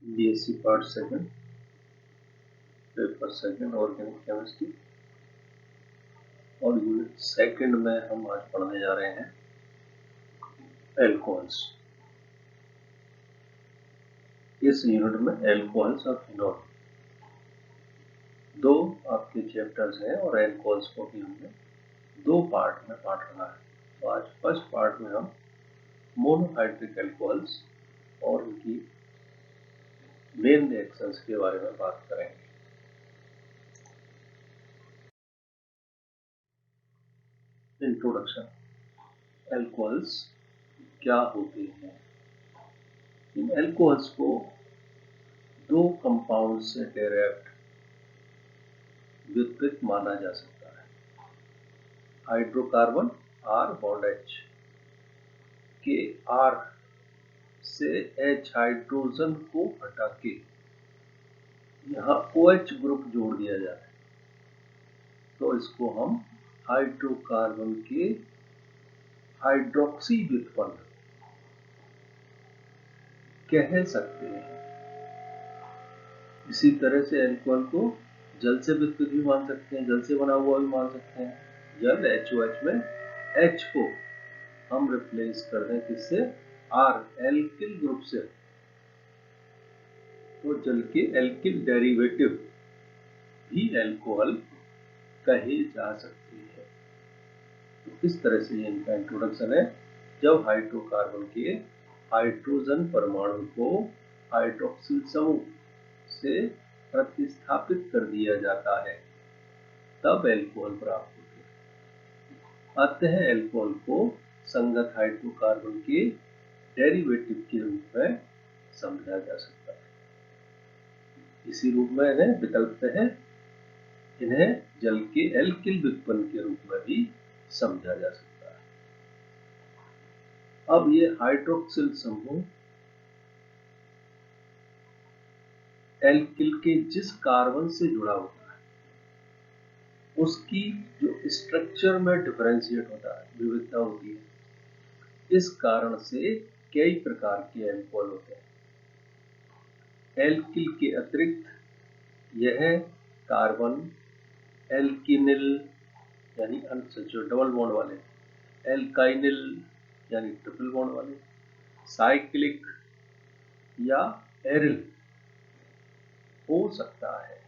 BSc part second, paper second, organic chemistry. और unit second में हम आज पढ़ने जा रहे हैं एल्कोहल्स। इस यूनिट में एल्कोहल्स और फिनॉल दो आपके चैप्टर्स हैं और एल्कोहल्स को भी हमने दो पार्ट में बांट रखा है। तो आज फर्स्ट पार्ट में हम मोनोहाइड्रिक एल्कोहल्स और उनकी मेन रिएक्शंस के बारे में बात करेंगे। इंट्रोडक्शन। एल्कोहल्स क्या होते हैं? इन एल्कोहल्स को दो कंपाउंड से डेराइव्ड व्युत्पत्ति माना जा सकता है। हाइड्रोकार्बन R बॉन्ड H के R से H हाइड्रोजन को हटा के यहाँ OH ग्रुप जोड़ दिया जाए तो इसको हम हाइड्रोकार्बन के हाइड्रोक्सी व्युत्पन्न कह सकते हैं। इसी तरह से एल्कोहल को जल से व्युत्पत्ति भी मान सकते हैं, जल से बना हुआ भी मान सकते हैं। जल HOH में H को हम रिप्लेस कर दें किससे? R एल्किल ग्रुप से, तो जल के एल्किल डेरिवेटिव भी एल्कोहल कहे जा सकते हैं। तो इस तरह से इनका इंट्रोडक्शन है। जब हाइड्रोकार्बन के हाइड्रोजन परमाणु को हाइड्रोक्सिल समूह से प्रतिस्थापित कर दिया जाता है तब एल्कोहल प्राप्त होते हैं। अतः एल्कोहल को संगत हाइड्रोकार्बन के डेरिवेटिव के रूप में समझा जा सकता है। इसी रूप में इन्हें विकल्प है, इन्हें जल के एल्किल व्युत्पन्न के रूप में भी समझा जा सकता है। अब ये हाइड्रोक्सिल समूह एल्किल के जिस कार्बन से जुड़ा होता है उसकी जो स्ट्रक्चर में डिफरेंशिएट होता है, विविधता होती है। इस कारण से कई प्रकार के एल्कोहल होते हैं। एल्किल के अतिरिक्त यह कार्बन एल्किनिल यानी अनसैचुरेटेड डबल बॉन्ड वाले, एल्काइनिल यानी ट्रिपल बॉन्ड वाले, साइक्लिक या एरिल हो सकता है।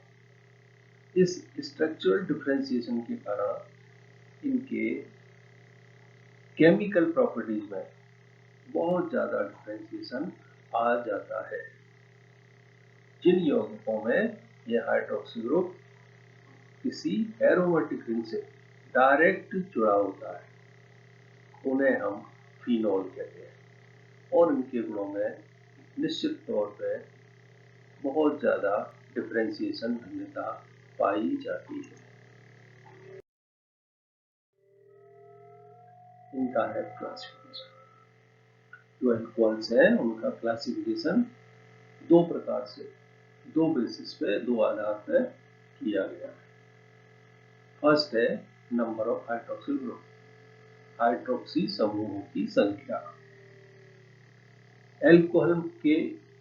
इस स्ट्रक्चरल डिफरेंशिएशन के कारण इनके केमिकल प्रॉपर्टीज में बहुत ज्यादा डिफरेंशिएशन आ जाता है। जिन यौगिकों में यह हाइड्रोक्सी ग्रुप किसी एरोमेटिक रिंग से डायरेक्ट जुड़ा होता है उन्हें हम फिनॉल कहते हैं और इनके गुणों में निश्चित तौर पर बहुत ज्यादा डिफरेंशिएशन भिन्नता पाई जाती है। इनका है क्लासिफिकेशन। जो एल्कोहल्स है उनका क्लासिफिकेशन दो प्रकार से, दो बेसिस पे, दो आधार पे किया गया है। फर्स्ट है number of hydroxyl group, hydroxy समूहों की संख्या। एल्कोहल के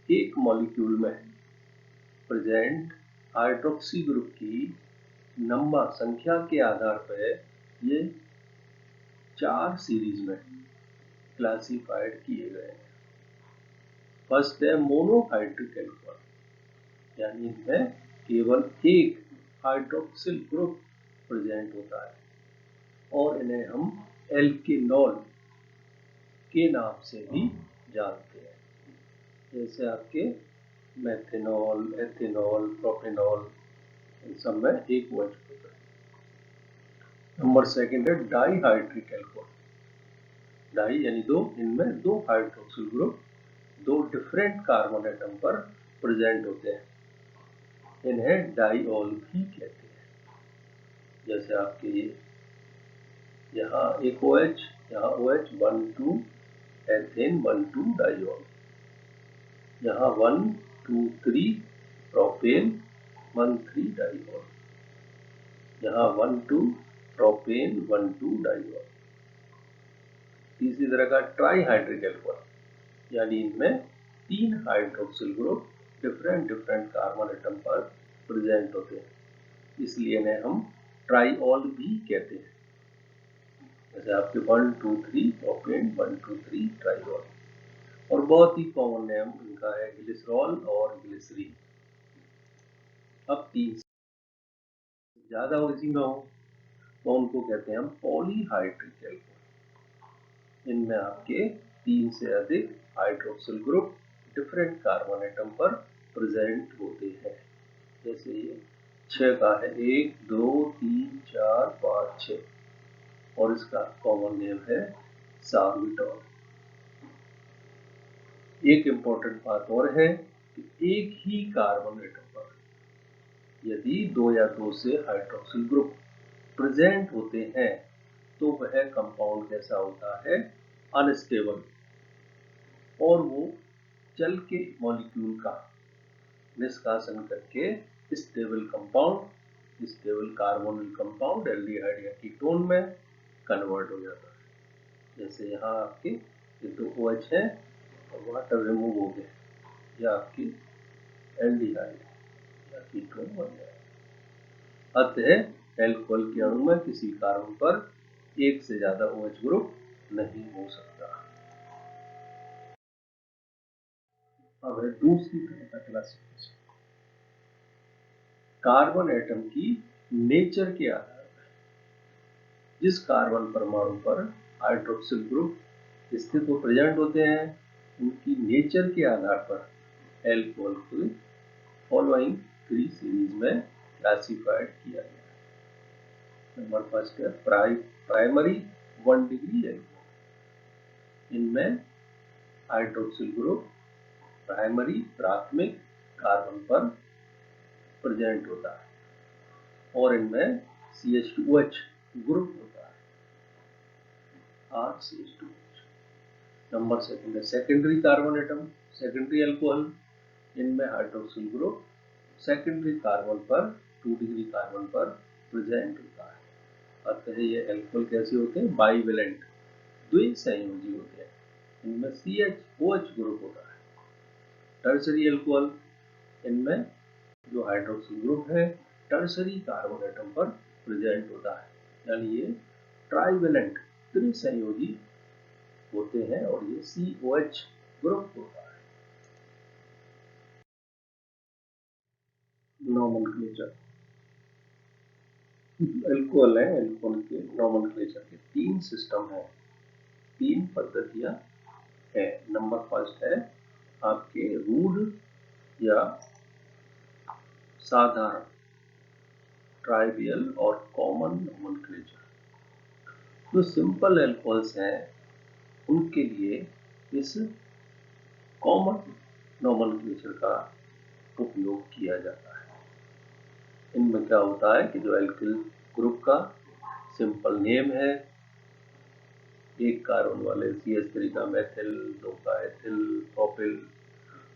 एक मॉलिक्यूल में प्रेजेंट हाइड्रोक्सी ग्रुप की नंबर संख्या के आधार पर ये 4 सीरीज में क्लासिफाइड किए गए हैं। फर्स्ट है मोनोहाइड्रिक एल्कोहल, यानी इनमें केवल एक हाइड्रोक्सिल ग्रुप प्रेजेंट होता है और इन्हें हम एल्किनॉल के नाम से भी जानते हैं। जैसे आपके मेथेनॉल, एथेनॉल, प्रोपेनॉल, इन सब में एक OH होता है। नंबर सेकंड है डाइहाइड्रिक एल्कोहल। डाई यानी दो, इनमें दो हाइड्रोक्सिल ग्रुप दो डिफरेंट कार्बन एटम पर प्रेजेंट होते हैं। इन्हें डाइऑल भी कहते हैं। जैसे आपके यहाँ एक OH, यहाँ OH 1,2 एथेन 1,2 डाइऑल, यहाँ 1,2,3 प्रोपेन 1,3 डाइऑल, यहाँ 1,2 प्रोपेन 1,2 डाइऑल। तीसरी तरह का ट्राइहाइड्रिक एल्कोहल, यानी इनमें 3 hydroxyl group different different carbon atom पर प्रेजेंट होते हैं, इसलिए इन्हें हम ट्राइऑल भी कहते हैं। जैसे आपके 1 2 3 प्रोपेन, 1 2 3 ट्राइऑल। और बहुत ही कॉमन नेम इनका है ग्लिसरॉल और ग्लिसरीन। अब 3 से ज्यादा ओरिजिन में हो तो उनको कहते हैं हम पॉलीहाइड्रिक एल्कोहल। इनमें आपके 3 से अधिक hydroxyl group different carbon atom पर प्रेजेंट होते हैं। जैसे ये 6 का है, 1 2 3 4 5 6, और इसका कॉमन नेम है सार्बिटॉल। एक इम्पोर्टेंट बात और है कि एक ही कार्बन एटम पर यदि 2 या 2 से हाइड्रोक्सिल ग्रुप प्रेजेंट होते हैं तो वह कंपाउंड कैसा होता है, अनस्टेबल, और वो जल के मॉलिक्यूल का निष्कासन करके stable compound, stable carbonyl compound aldehyde या कीटोन में कन्वर्ट हो जाता है। जैसे यहाँ आपके ये तो OH है और वाटर रिमूव हो गया, या आपकी एल्डिहाइड या कीटोन बन जाए। अतः एल्कोहल के अणु में किसी कार्बन पर एक से ज्यादा OH ग्रुप नहीं हो सकता। अब है दूसरी तरह का क्लासिफिकेशन। कार्बन एटम की नेचर के आधार पर जिस कार्बन परमाणु पर हाइड्रोक्सिल ग्रुप स्थित व प्रेजेंट होते हैं, उनकी नेचर के आधार पर एल्कोहल को फॉलोइंग 3 सीरीज में क्लासिफाइड किया गया है। नंबर फर्स्ट है प्राइमरी 1 डिग्री एल्कोहल। इनमें हाइड्रोक्सिल ग्रुप प्राइमरी प्राथमिक कार्बन पर प्रेजेंट होता है और इनमें CH2OH ग्रुप होता है, RCH2OH। नंबर सेकंड है secondary carbon atom, secondary alcohol. इनमें हाइड्रोक्सिल ग्रुप सेकेंडरी कार्बन पर 2 डिग्री कार्बन पर प्रेजेंट होता है। अतः ये एल्कोहल कैसे होते हैं, बाइवेलेंट, द्विसंयोजी होते हैं। इनमें CH2OH ग्रुप होता है। टर्सरी एल्कोहल, इनमें जो हाइड्रोक्सिल ग्रुप है टर्सरी कार्बन एटम पर प्रेजेंट होता है, यानी ये ट्राइवेलेंट, त्रिसंयोजी होते हैं और ये COH ग्रुप होता है। नोमेनक्लेचर एल्कोहल है, एल्कोहल के नोमेनक्लेचर के 3 सिस्टम है, 3 पद्धतियां है। नंबर फर्स्ट है आपके रूड या साधारण, ट्राइवियल और कॉमन नोमेनक्लेचर। जो सिंपल एल्कोहल्स हैं उनके लिए इस कॉमन नोमेनक्लेचर का उपयोग किया जाता है। इनमें क्या होता है कि जो एल्किल ग्रुप का सिंपल नेम है, एक कार्बन वाले CH3 का मेथिल, 2 का एथिल, प्रोपिल,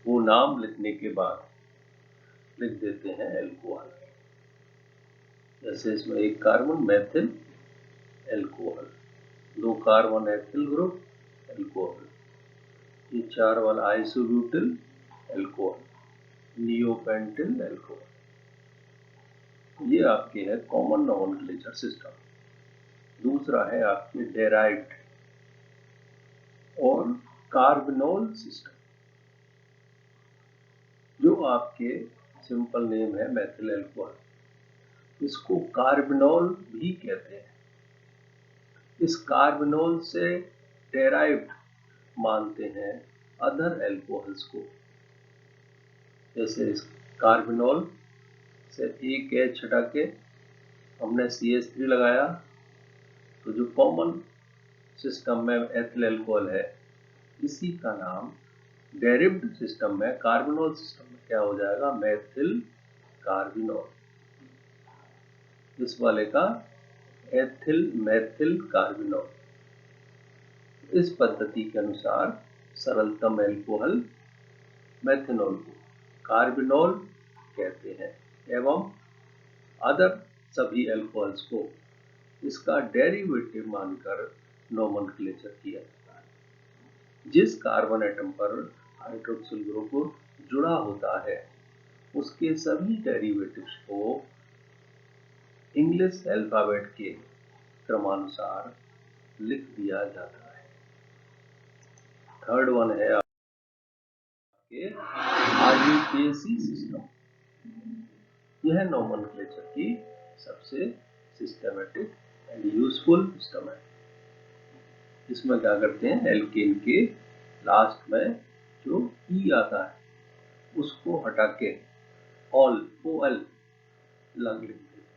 वो नाम लिखने के बाद लिख देते हैं एल्कोहल। जैसे इसमें एक carbon methyl alcohol, 2 carbon ethyl group alcohol, ये 4 वाला आइसोब्यूटिल एल्कोहल, नियोपेंटिल एल्कोहल। ये आपके है कॉमन नोमेनक्लेचर सिस्टम। दूसरा है आपके डेराइव्ड और कार्बेनॉल सिस्टम। जो आपके सिंपल नेम है मेथिल एल्कोहल, इसको कार्बेनॉल भी कहते हैं। इस कार्बेनॉल से डेराइव्ड मानते हैं अदर एल्कोहल्स को। जैसे इस कार्बेनॉल से एक H हटा के हमने CH3 लगाया, तो जो कॉमन सिस्टम में एथिल एल्कोहल है, इसी का नाम डेरिव्ड सिस्टम में, कार्बेनॉल सिस्टम में क्या हो जाएगा, मेथिल कार्बिनॉल। इस वाले का एथिल मेथिल कार्बिनॉल। इस पद्धति के अनुसार सरलतम एल्कोहल मेथनॉल को कार्बिनॉल कहते हैं एवं अदर सभी एल्कोहल्स को इसका डेरिवेटिव मानकर नोमेनक्लेचर किया जाता है। जिस कार्बन एटम पर हाइड्रोक्सिल ग्रुप जुड़ा होता है उसके सभी डेरिवेटिव्स को इंग्लिश अल्फाबेट के क्रमानुसार लिख दिया जाता है। थर्ड वन है आपके IUPAC सिस्टम। यह नोमेनक्लेचर की सबसे सिस्टमेटिक एंड यूजफुल सिस्टम है। इसमें क्या करते हैं, एल्केन के लास्ट में जो ई आता है उसको हटा के ऑल OL लग लिखते हैं।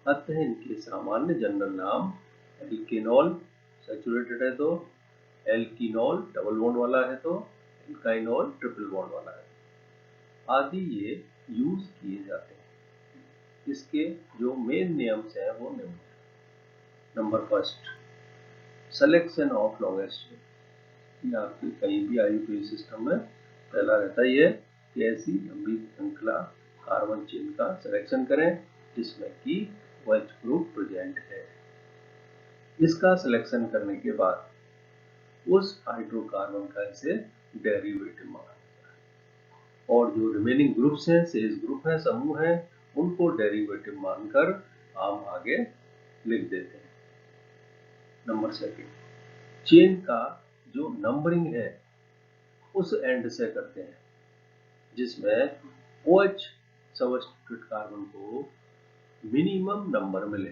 अतः इनके सामान्य जनरल नाम एल्केनॉल सैचुरेटेड है तो, एल्कीनॉल डबल बॉन्ड वाला है तो, एल्काइनॉल ट्रिपल बॉन्ड वाला है आदि ये यूज किए जाते हैं। इसके जो मेन नियम्स हैं वो निम्न है। Number first, selection of longest chain. आपके कहीं भी IUPAC सिस्टम में पहला रहता ही है कि ऐसी लंबी श्रृंखला कार्बन चेन का सिलेक्शन करें जिसमें कि OH ग्रुप प्रेजेंट है। इसका सिलेक्शन करने के बाद उस हाइड्रोकार्बन का इसे डेरिवेटिव माना जाता है और जो रिमेनिंग ग्रुप्स हैं, शेष ग्रुप हैं, समूह हैं, उनको डेरिवेटिव मानकर हम आगे लिख देते हैं। नंबर सेकंड, चेन का जो नंबरिंग है उस एंड से करते हैं जिसमें OH सब्स्टिट्यूट कार्बन को मिनिमम नंबर मिले।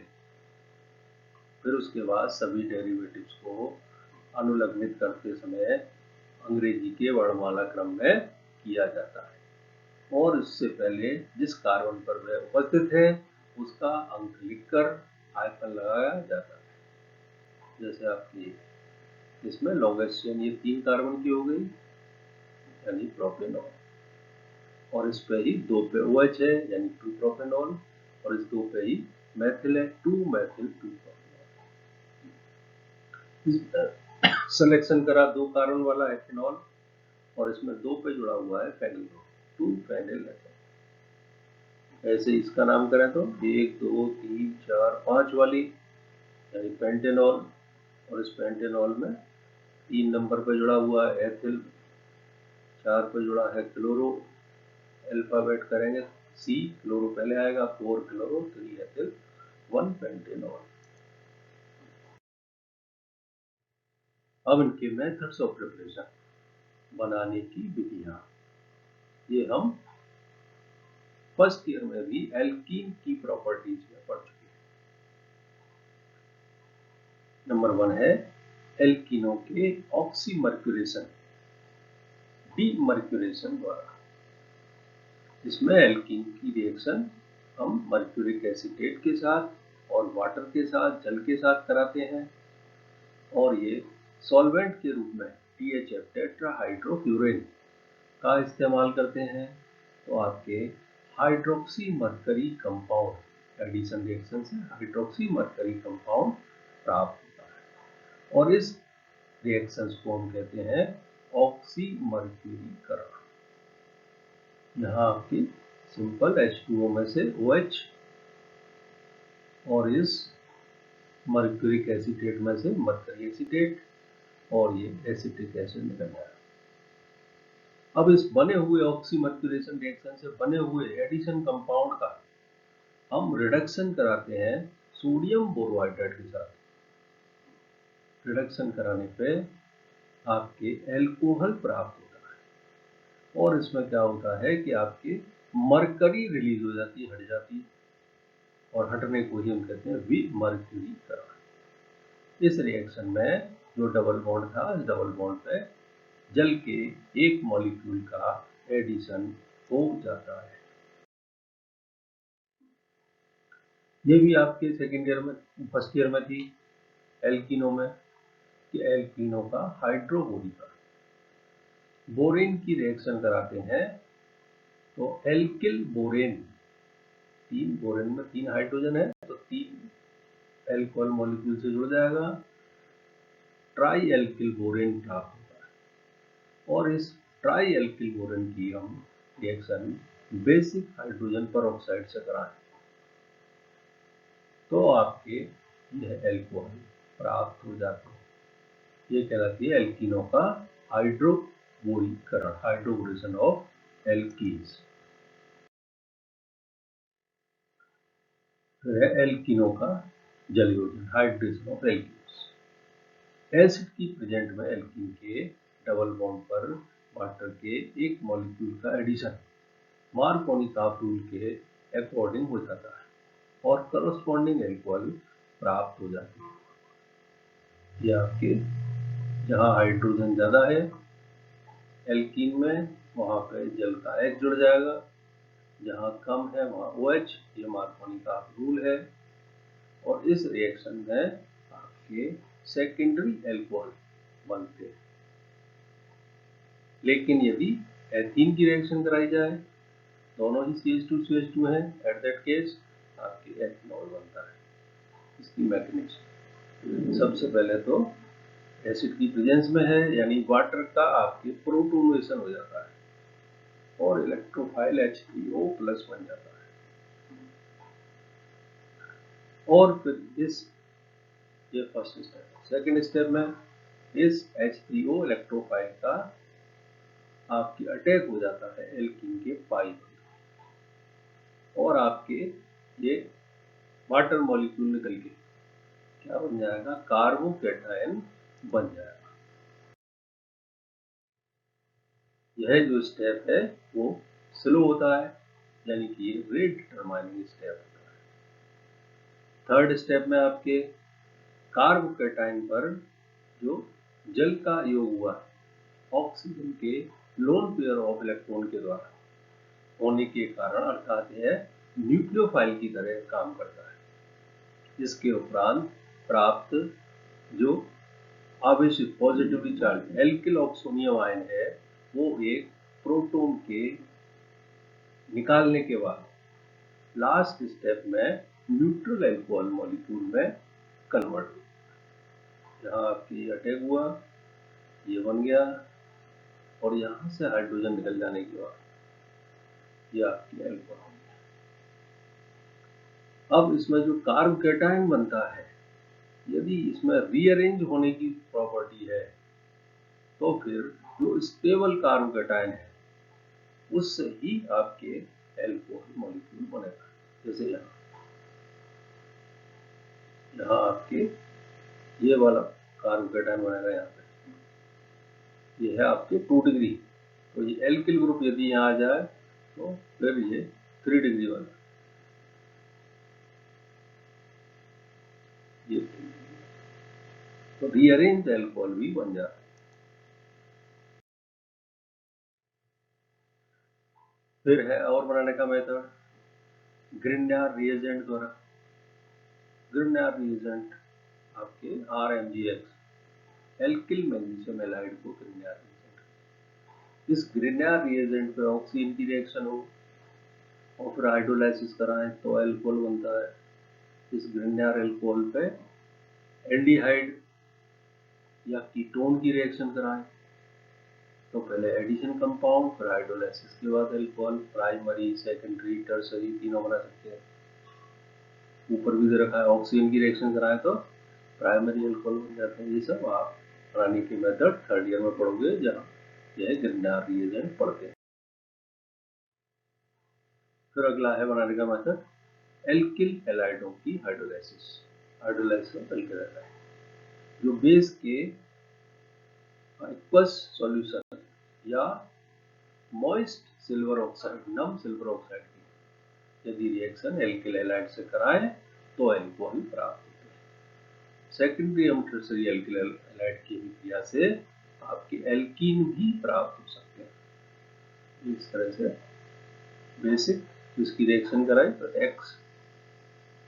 फिर उसके बाद सभी डेरिवेटिव्स को अनुलग्नित करते समय अंग्रेजी के वर्णमाला क्रम में किया जाता है और इससे पहले जिस कार्बन पर वह उपस्थित है उसका अंक लिखकर आयतन लगाया जाता है। जैसे आपकी इसमें लॉन्गेस्ट चेन ये 3 कार्बन की हो गई यानी प्रोपेनॉल, और इस पे ही 2 पे OH है यानी 2 प्रोपेनॉल, और इस 2 पे ही मैथिल है 2 मैथिल 2 प्रोपेनॉल। सिलेक्शन करा 2 कार्बन वाला एथेनॉल और इसमें 2 पे जुड़ा हुआ है फेनिल ग्रुप 2 फेनिल एथेनॉल। ऐसे इसका नाम करें तो 1 2 3 4 5 वाली यानी पेंटेनॉल, और इस पेंटेनॉल में 3 नंबर पे जुड़ा हुआ है एथिल, 4 पे जुड़ा है क्लोरो, अल्फाबेट करेंगे C, क्लोरो पहले आएगा, 4 क्लोरो 3 एथिल 1 पेंटेनॉल। अब इनके मेथड्स ऑफ प्रिपरेशन बनाने की विधियां, ये हम फर्स्ट ईयर में भी एल्कीन की प्रॉपर्टीज में पढ़ चुके हैं। नंबर 1 है एल्कीनों के ऑक्सीमर्क्यूरेशन, डीमर्क्यूरेशन द्वारा। इसमें एल्कीन की रिएक्शन हम मर्क्यूरिक एसीटेट के साथ और वाटर के साथ, जल के साथ कराते हैं और ये सॉल्वेंट के रूप में THF टेट्राहाइड्रोफ्यूरेन का इस्तेमाल करते हैं तो आपके hydroxy mercury compound addition reaction से हाइड्रोक्सी मरकरी कंपाउंड प्राप्त होता है और इस रिएक्शंस को हम कहते हैं ऑक्सीमर्क्यूरीकरण। यहाँ आपकी सिंपल H2O में से OH और इस मर्क्यूरिक एसीटेट में से मरकरी एसीटेट और ये एसिटिक एसिड निकल जाएगा। अब इस बने हुए ऑक्सीमर्क्यूरेशन रिएक्शन से बने हुए एडिशन कंपाउंड का हम रिडक्शन कराते हैं सोडियम बोरोहाइड्रेट के साथ। रिडक्शन कराने पे आपके एल्कोहल प्राप्त होता है और इसमें क्या होता है कि आपकी मरकरी रिलीज हो जाती है, हट जाती है, और हटने को ही हम कहते हैं विमर्क्यूरीकरण। इस रिएक्शन में जो डबल बॉन्ड था, इस डबल बॉन्ड पे जल के एक मॉलिक्यूल का एडिशन हो जाता है। ये भी आपके सेकेंड ईयर में, फर्स्ट ईयर में थी एल्कीनो में कि एल्कीनो का हाइड्रोबोरीकरण। बोरेन की रिएक्शन कराते हैं तो एल्किल बोरेन, 3 बोरेन में 3 हाइड्रोजन है तो 3 एल्कोहल मॉलिक्यूल से जुड़ जाएगा, ट्राई एल्किल बोरेन प्राप्त होता है और इस ट्राई एल्किल बोरेन की हम रिएक्शन बेसिक हाइड्रोजन परऑक्साइड से कराएं तो आपके यह एल्कोहल प्राप्त हो जाते हैं। ये कहलाती है एल्कीनो का हाइड्रो बोरीकरण, हाइड्रोबोरेशन ऑफ एल्कीन्स। फिर है एल्किनों का जलयोजन, हाइड्रेशन ऑफ एल्कीन्स। एसिड की प्रेजेंट में एल्कीन के डबल बॉन्ड पर वाटर के एक मॉलिक्यूल का एडिशन मार्कोनी-काफ रूल के अकॉर्डिंग हो जाता है और करस्पॉन्डिंग एल्कोहल प्राप्त हो जाती है। ये आपके जहाँ हाइड्रोजन ज़्यादा है एल्कीन में, वहाँ पे जल का H जुड़ जाएगा, जहाँ कम है वहाँ OH, ये मार्कोनी-काफ रूल है। और इस रिएक्शन में आपके सेकेंडरी एल्कोहल बनते हैं। लेकिन यदि एथीन की रिएक्शन कराई जाए, दोनों ही CH2CH2 है, एट दैट केस आपके एथेनॉल बनता है। इसकी मैकेनिज्म सबसे पहले तो एसिड की प्रेजेंस में है, यानी वाटर का आपके प्रोटोनेशन हो जाता है और इलेक्ट्रोफाइल H3O प्लस बन जाता है। और फिर ये फर्स्ट स्टेप है। सेकेंड स्टेप में इस H3O इलेक्ट्रोफाइल का आपकी अटैक हो जाता है एल्कीन के पाई और आपके ये वाटर मॉलिक्यूल निकल के क्या बन जाएगा, कार्बोकैटायन बन जाएगा। यह जो स्टेप है वो स्लो होता है, यानी कि ये रेट डिटरमाइनिंग स्टेप होता है। थर्ड स्टेप में आपके कार्बोकैटायन पर जो जल का योग हुआ ऑक्सीजन के लोन पेयर ऑफ इलेक्ट्रॉन के द्वारा होने के कारण, अर्थात यह न्यूक्लियोफाइल की तरह काम करता है। इसके उपरांत प्राप्त जो आवेशित positively charge alkyl oxonium ion है वो एक प्रोटॉन के निकालने के बाद लास्ट स्टेप में न्यूट्रल एल्कोहल मॉलिक्यूल में कन्वर्ट हो। जहाँ आपकी अटैक हुआ ये बन गया और यहाँ से हाइड्रोजन निकल जाने के बाद ये आपकी एल्कोहल हो गया। अब इसमें जो कार्बोकैटायन बनता है, यदि इसमें रीअरेंज होने की प्रॉपर्टी है तो फिर जो स्टेबल कार्बोकैटायन है उससे ही आपके एल्कोहल मॉलिक्यूल बनेगा। जैसे यहाँ आपके ये वाला कार्बोकैटायन बनेगा, यहाँ पे ये है आपके 2 डिग्री, तो ये एल्किल ग्रुप यदि यहाँ आ जाए तो फिर ये 3 डिग्री वाला, ये तो रीअरेंज एल्कोहल भी बन जाता है। फिर है और बनाने का मेथड ग्रिग्नार्ड रिएजेंट द्वारा। ग्रिग्नार्ड रिएजेंट आपके RMgX एल्किल मैग्नीशियम हैलाइड को ग्रिग्नार्ड रिएजेंट। इस ग्रिग्नार्ड रिएजेंट पे ऑक्सीजन की रिएक्शन हो और फिर हाइड्रोलाइसिस कराएं तो एल्कोहल बनता है। इस ग्रिग्नार्ड एल्कोहल पे एल्डिहाइड या कीटोन की रिएक्शन कराएं तो पहले एडिशन कंपाउंड, फिर हाइड्रोलाइसिस के बाद एल्कोहल, प्राइमरी सेकेंडरी टर्सरी तीनों बना सकते हैं। ऊपर भी दे रखा है ऑक्सीजन की रिएक्शन कराएं तो प्राइमरी एल्कोहल बन जाते हैं। ये सब आप बनाने की मेथड थर्ड ईयर में पढ़ोगे, जहाँ यह ग्रिग्नार्ड रिएजेंट पढ़ते हैं। फिर अगला है बनाने का मेथड एल्किल हैलाइडों की hydrolysis. Hydrolysis of alkyl halide जो बेस के एक्वस सॉल्यूशन या मॉइस्ट सिल्वर ऑक्साइड, नम सिल्वर ऑक्साइड की यदि रिएक्शन एल्किल हैलाइड से कराएं तो एल्कोहल प्राप्त होते हैं। सेकेंडरी एवं टर्सरी एल्किल हैलाइड की क्रिया से आपके एल्कीन भी प्राप्त हो सकते हैं। इस तरह से बेसिक इसकी रिएक्शन कराएं तो एक्स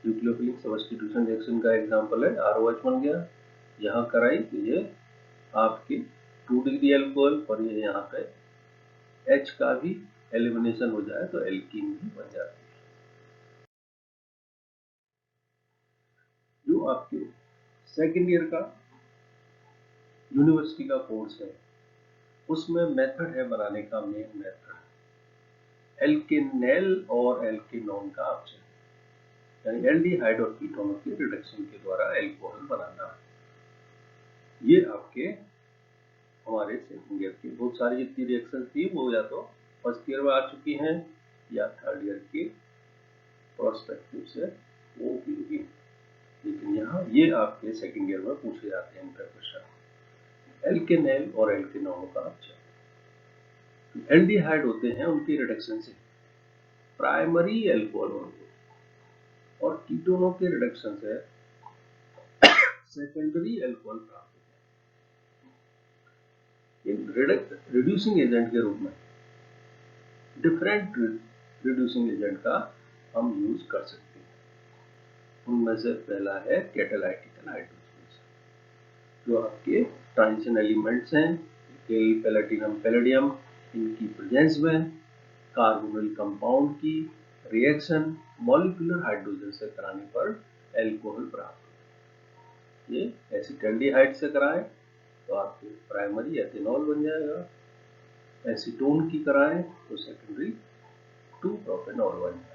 न्यूक्लियोफिलिक सब्स्टिट्यूशन रिएक्शन का एग्जांपल है, ROH बन गया। यहाँ कराई तो ये आपके 2 डिग्री एल्कोहल और ये यहाँ पे H का भी एलिमिनेशन हो जाए तो एल्कीन भी बन जाती है। जो आपके सेकेंड ईयर का यूनिवर्सिटी का कोर्स है उसमें मेथड है बनाने का, मेन मेथड एल्केनेल और एल्केनॉन का ऑप्शन, यानी एल्डिहाइड और कीटोनों के रिडक्शन के द्वारा एल्कोहल बनाना। ये आपके हमारे सेकंड ईयर की बहुत सारी जितनी रिएक्शन थी वो या तो फर्स्ट ईयर में आ चुकी हैं या थर्ड ईयर के प्रोस्पेक्टिव से वो भी होगी, लेकिन यहाँ ये आपके सेकंड ईयर में पूछे जाते हैं इनका क्वेश्चन। एल्केनॉल और एल्केनॉल का अच्छा एल्डिहाइड होते हैं, उनकी रिडक्शन से प्राइमरी अल्कोहल होंगे और कीटोनों के रिडक्शन से सेकेंडरी अल्कोहल प्राप्त होते हैं। इन रिड्यूसिंग एजेंट के रूप में डिफरेंट रिड्यूसिंग एजेंट का हम यूज कर सकते हैं। उनमें से पहला है कैटालाइटिकल हाइड्रोजनेज, जो आपके ट्रांजिशन एलिमेंट्स हैं निकेल, पैलेडियम, पैलेडियम, इनकी प्रेजेंस में कार्बोनिल कंपाउंड की रिएक्शन मॉलिक्यूलर हाइड्रोजन से कराने पर एल्कोहल प्राप्त होता है। ये एसिटल्डिहाइड से कराएं तो आपके प्राइमरी एथेनॉल बन जाएगा, एसीटोन की कराएं तो सेकेंडरी 2 प्रोपेनॉल बन जाएगा।